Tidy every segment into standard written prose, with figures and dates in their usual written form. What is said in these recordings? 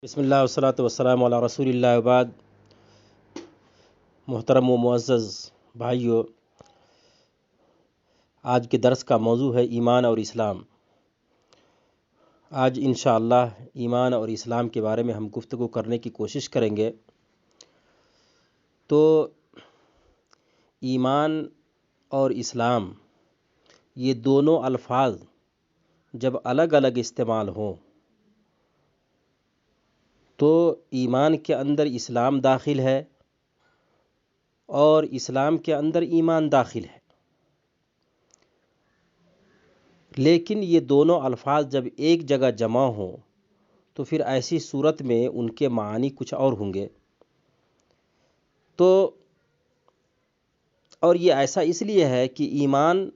بسم اللہ والصلاۃ والسلام علی رسول اللہ وبعد۔ محترم و معزز بھائیو، آج کے درس کا موضوع ہے ایمان اور اسلام۔ آج انشاءاللہ ایمان اور اسلام کے بارے میں ہم گفتگو کرنے کی کوشش کریں گے۔ تو ایمان اور اسلام یہ دونوں الفاظ جب الگ الگ استعمال ہوں تو ایمان کے اندر اسلام داخل ہے اور اسلام کے اندر ایمان داخل ہے، لیکن یہ دونوں الفاظ جب ایک جگہ جمع ہوں تو پھر ایسی صورت میں ان کے معنی کچھ اور ہوں گے۔ تو اور یہ ایسا اس لیے ہے کہ ایمان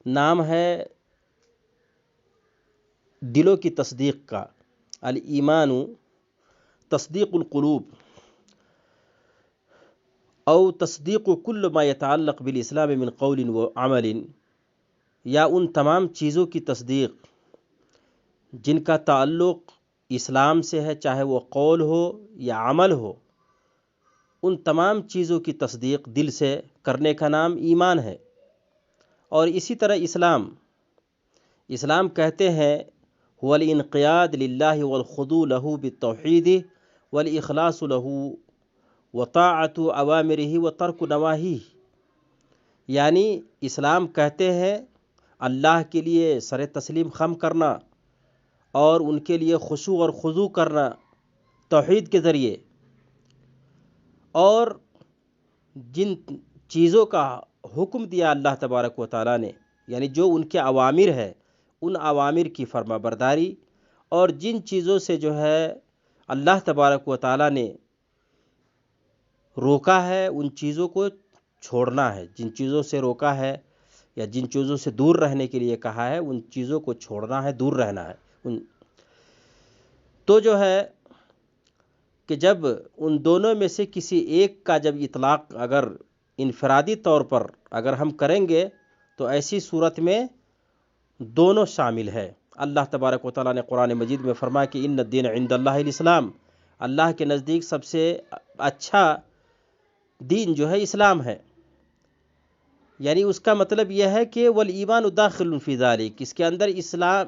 نام ہے دلوں کی تصدیق کا۔ الایمان تصدیق القلوب او تصدیق کل ما یتعلق بالاسلام من قول و عمل، یا ان تمام چیزوں کی تصدیق جن کا تعلق اسلام سے ہے، چاہے وہ قول ہو یا عمل ہو، ان تمام چیزوں کی تصدیق دل سے کرنے کا نام ایمان ہے۔ اور اسی طرح اسلام کہتے ہیں هو الانقیاد للہ والخضوع له بالتوحید والاخلاص له وطاعت اوامرہ وترک نواہیہ، یعنی اسلام کہتے ہیں اللہ کے لیے سر تسلیم خم کرنا اور ان کے لیے خشوع اور خضوع کرنا توحید کے ذریعے، اور جن چیزوں کا حکم دیا اللہ تبارک و تعالیٰ نے، یعنی جو ان کے اوامر ہے ان اوامر کی فرما برداری، اور جن چیزوں سے جو ہے اللہ تبارک و تعالیٰ نے روکا ہے ان چیزوں کو چھوڑنا ہے۔ جن چیزوں سے روکا ہے یا جن چیزوں سے دور رہنے کے لیے کہا ہے ان چیزوں کو چھوڑنا ہے، دور رہنا ہے۔ تو جو ہے کہ جب ان دونوں میں سے کسی ایک کا جب اطلاق اگر انفرادی طور پر اگر ہم کریں گے تو ایسی صورت میں دونوں شامل ہے۔ اللہ تبارک و تعالیٰ نے قرآن مجید میں فرمایا کہ ان الدین عند اللہ الاسلام، اللہ کے نزدیک سب سے اچھا دین جو ہے اسلام ہے۔ یعنی اس کا مطلب یہ ہے کہ والایمان داخل فی ذالک، اس کے اندر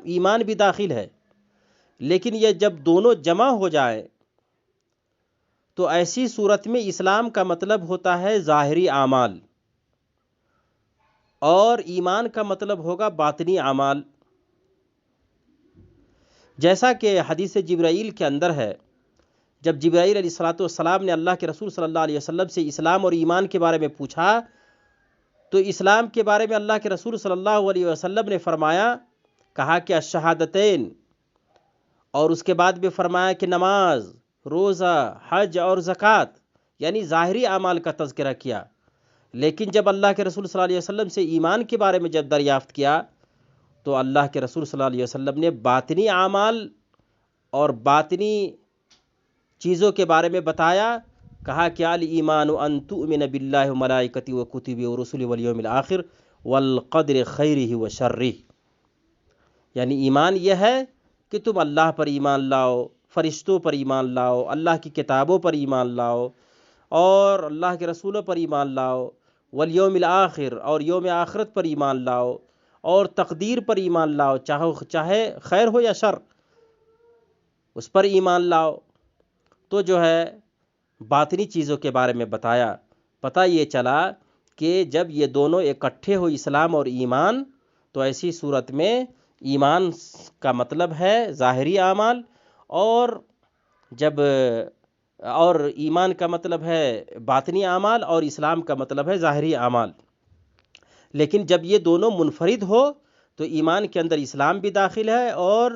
ایمان بھی داخل ہے، لیکن یہ جب دونوں جمع ہو جائیں تو ایسی صورت میں اسلام کا مطلب ہوتا ہے ظاہری اعمال اور ایمان کا مطلب ہوگا باطنی اعمال۔ جیسا کہ حدیث جبرائیل کے اندر ہے، جب جبرائیل علیہ السلام نے اللہ کے رسول صلی اللہ علیہ وسلم سے اسلام اور ایمان کے بارے میں پوچھا تو اسلام کے بارے میں اللہ کے رسول صلی اللہ علیہ وسلم نے کہا کہ الشہادتین، اور اس کے بعد بھی فرمایا کہ نماز، روزہ، حج اور زکوٰۃ، یعنی ظاہری اعمال کا تذکرہ کیا۔ لیکن جب اللہ کے رسول صلی اللہ علیہ وسلم سے ایمان کے بارے میں جب دریافت کیا تو اللہ کے رسول صلی اللہ علیہ وسلم نے باطنی اعمال اور باطنی چیزوں کے بارے میں بتایا، کہا کہ الایمان ان تؤمن باللہ وملائکتہ وکتبہ ورسلہ والیوم الآخر والقدر خیرہ وشرہ، یعنی ایمان یہ ہے کہ تم اللہ پر ایمان لاؤ، فرشتوں پر ایمان لاؤ، اللہ کی کتابوں پر ایمان لاؤ اور اللہ کے رسولوں پر ایمان لاؤ، والیوم الآخر اور یوم آخرت پر ایمان لاؤ، اور تقدیر پر ایمان لاؤ، چاہے خیر ہو یا شر اس پر ایمان لاؤ۔ تو جو ہے باطنی چیزوں کے بارے میں بتایا۔ پتہ یہ چلا کہ جب یہ دونوں اکٹھے ہو اسلام اور ایمان تو ایسی صورت میں ایمان کا مطلب ہے ظاہری اعمال، اور ایمان کا مطلب ہے باطنی اعمال، اور اسلام کا مطلب ہے ظاہری اعمال۔ لیکن جب یہ دونوں منفرد ہو تو ایمان کے اندر اسلام بھی داخل ہے اور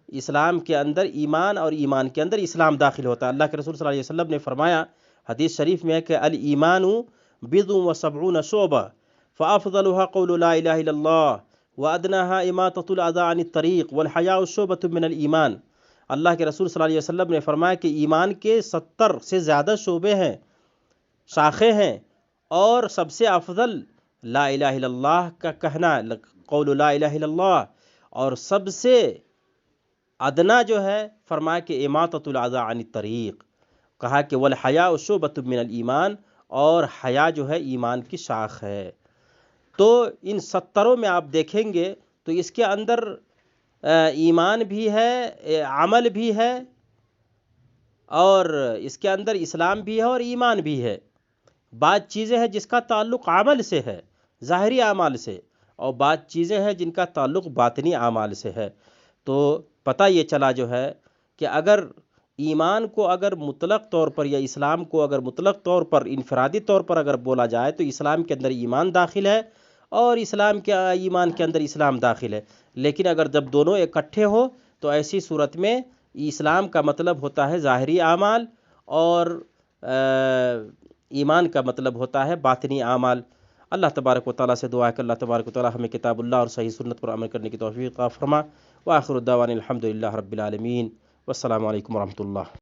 اسلام کے اندر ایمان اور ایمان کے اندر اسلام داخل ہوتا ہے۔ اللہ کے رسول صلی اللہ علیہ وسلم نے فرمایا حدیث شریف میں ہے کہ الایمان بضع وسبعون شعبہ فافضلها قول لا الہ الا اللہ وادناها اماطۃ الاذى عن الطریق والحیاء شعبۃ من الایمان۔ اللہ کے رسول صلی اللہ علیہ وسلم نے فرمایا کہ ایمان کے 70 سے زیادہ شعبے ہیں، شاخیں ہیں، اور سب سے افضل لا الہ الا اللہ کا کہنا، قول لا الہ الا اللہ، اور سب سے ادنا جو ہے فرمایا کہ اماطۃ الاذی عن الطریق، کہا کہ والحیاء شعبۃ من الایمان، اور حیا جو ہے ایمان کی شاخ ہے۔ تو ان 70 میں آپ دیکھیں گے تو اس کے اندر ایمان بھی ہے، عمل بھی ہے، اور اس کے اندر اسلام بھی ہے اور ایمان بھی ہے۔ بعض چیزیں ہیں جس کا تعلق عمل سے ہے، ظاہری اعمال سے، اور بعض چیزیں ہیں جن کا تعلق باطنی اعمال سے ہے۔ تو پتہ یہ چلا جو ہے کہ اگر ایمان کو اگر مطلق طور پر، یا اسلام کو اگر مطلق طور پر، انفرادی طور پر اگر بولا جائے تو اسلام کے اندر ایمان داخل ہے، اور اسلام کے ایمان کے اندر اسلام داخل ہے۔ لیکن اگر جب دونوں اکٹھے ہو تو ایسی صورت میں اسلام کا مطلب ہوتا ہے ظاہری اعمال، اور ایمان کا مطلب ہوتا ہے باطنی اعمال۔ اللہ تبارک و تعالیٰ سے دعا ہے کہ اللہ تبارک و تعالیٰ ہمیں کتاب اللہ اور صحیح سنت پر عمل کرنے کی توفیق عطا فرما۔ وآخر الدعوانا الحمد للہ رب العالمین، والسلام علیکم ورحمۃ اللہ۔